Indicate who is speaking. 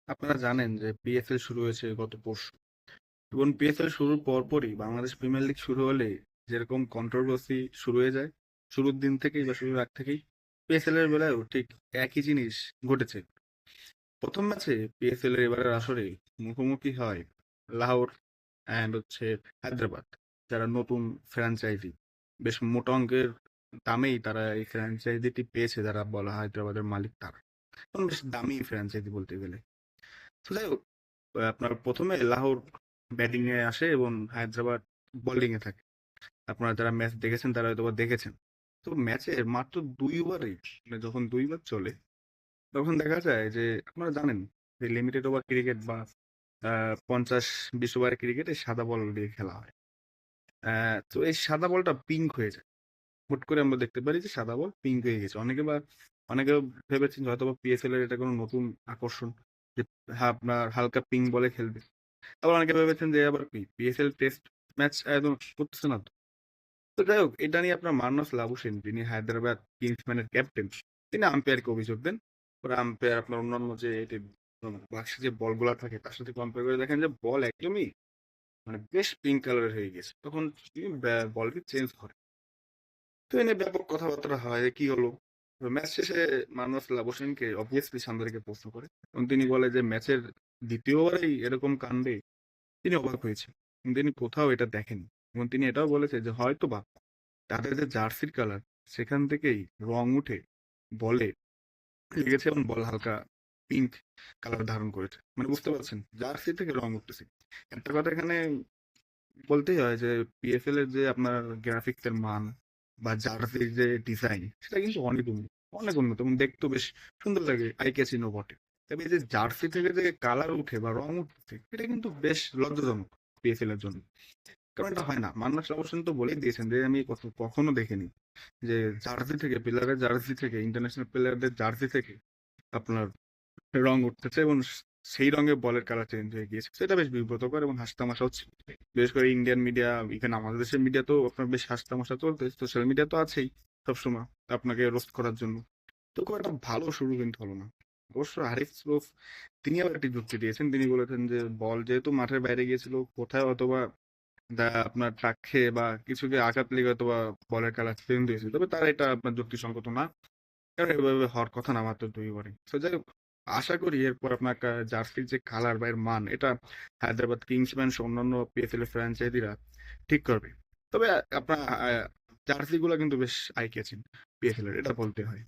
Speaker 1: আপনারা জানেন যে পিএসএল শুরু হয়েছে গত পরশু এবং পিএসএল শুরুর পরপরই বাংলাদেশ প্রিমিয়ার লিগ শুরু হলে যেরকম কন্ট্রোভার্সি শুরু হয়ে যায় শুরুর দিন থেকেই বা শুরুর আগ থেকেই পিএসএল এর বেলায়ও ঠিক একই জিনিস ঘটেছে। প্রথম ম্যাচে পিএসএল এর এবারের আসরে মুখোমুখি হয় লাহোর অ্যান্ড হায়দ্রাবাদ, যারা নতুন ফ্র্যাঞ্চাইজি। বেশ মোটা অঙ্কের দামেই তারা এই ফ্র্যাঞ্চাইজিটি পেয়েছে, যারা বলা হয় হায়দ্রাবাদের মালিক তারা। এবং বেশ দামি ফ্র্যাঞ্চাইজি বলতে গেলে। তো যাই হোক, আপনার প্রথমে লাহোর ব্যাটিং এ আসে এবং হায়দ্রাবাদ বোলিং এ থাকে। আপনারা যারা ম্যাচ দেখেছেন তারা হয়তো বা দেখেছেন। তো ম্যাচে মাত্র 2 ওভারে, মানে যখন 2 ওভার চলে তখন দেখা যায় যে আপনারা জানেন যে লিমিটেড ওভার ক্রিকেট বা 50-20 ওভারের ক্রিকেটে সাদা বল দিয়ে খেলা হয়। তো এই সাদা বলটা পিঙ্ক হয়ে যায়। হুট করে আমরা দেখতে পারি যে সাদা বল পিঙ্ক হয়ে গেছে। অনেকে ভেবেছেন যে হয়তো বা পিএসএল এর এটা কোনো নতুন আকর্ষণ, যে আপনার হালকা পিঙ্ক বলে খেলবে। আবার অনেকে ভেবেছেন যে আবার কি পিএসএল টেস্ট ম্যাচ আয়োজন করতেছে না তো। তো যাই হোক, এটা নিয়ে আপনার মান্নাস লাবুসেন, যিনি হায়দ্রাবাদ কিংসম্যানের ক্যাপ্টেন, তিনি আম্পায়ারকে অভিযোগ দেন। পরে আম্পায়ার আপনার অন্যান্য যে বাক্সে যে বলগুলা থাকে তার সাথে কম্পেয়ার করে দেখেন যে বল একদমই মানে বেশ পিঙ্ক কালারের হয়ে গেছে। তখন তিনি বলকে চেঞ্জ করে। তো এ নিয়ে ব্যাপক কথাবার্তা হয় যে কি হলো। ম্যাচ শেষে মান্নাস লাবুসেনকে অবভিয়াসলি সাংবাদিকে প্রশ্ন করে এবং তিনি বলে যে ম্যাচের দ্বিতীয় ওভারেই এরকম কাণ্ডে তিনি অবাক হয়েছেন। কিন্তু তিনি কোথাও এটা দেখেননি এবং তিনি এটাও বলেছে যে হয়তোবা তাদের যে জার্সির কালার, সেখান থেকেই রং উঠে বলে লেগেছে এবং বল হালকা পিঙ্ক কালার ধারণ করেছে। মানে বুঝতে পারছেন, জার্সি থেকে রং উঠতেছে। একটা কথা এখানে বলতেই হয় যে পিএফএল এর যে আপনার গ্রাফিক্স এর মান বা জার্সির যে ডিজাইন, সেটা কিন্তু অনেক উন্নত এবং দেখতেও বেশ সুন্দর লাগে, আই ক্যাচিংও বটে। তবে এই যে জার্সি থেকে যে কালার উঠে বা রং উঠছে, এটা কিন্তু বেশ লজ্জাজনক পিএফএল এর জন্য। কারণ এটা হয় না। মান্নাস অবশ্য তো বলেই দিয়েছেন যে আমি কখনো দেখিনি যে জার্সি থেকে, প্লেয়ারের জার্সি থেকে, ইন্টারন্যাশনাল প্লেয়ারদের জার্সি থেকে আপনার রং উঠতেছে এবং সেই রঙে বলের কালার চেঞ্জ হয়ে গিয়েছে। সেটা বেশ বিব্রতকর এবং হাসতামাশা হচ্ছে। বিশেষ করে ইন্ডিয়ান মিডিয়া, ইভেন আমাদের দেশের মিডিয়া তো আপনার বেশ হাসতামাশা চলতে, সোশ্যাল মিডিয়া তো আছেই সবসময় আপনাকে রোস্ট করার জন্য। তো খুব একটা ভালো শুরু কিন্তু হলো না। অবশ্য হারিস রুফ তিনি আবার একটি যুক্তি দিয়েছেন। তিনি বলেছেন যে বল যেহেতু মাঠের বাইরে গিয়েছিল, কোথায় অথবা আপনার ট্রাক খেয়ে বা কিছুকে আঘাত লেগে অথবা বলের কালার চেঞ্জ হয়েছে, তবে তার এটা আপনার যুক্তিসঙ্গত না। কারণ এভাবে হওয়ার কথা না মাত্র 2 ওভারে। তো যাই হোক, আশা করি এরপর আপনার জার্সির যে কালার বা এর মান, এটা হায়দ্রাবাদ কিংসম্যান সহ অন্যান্য পিএসএল এর ফ্র্যাঞ্চাইজিরা ঠিক করবে। তবে আপনার জার্সি গুলা কিন্তু বেশ আই ক্যাচিং পিএসএল এর, এটা বলতে হয়।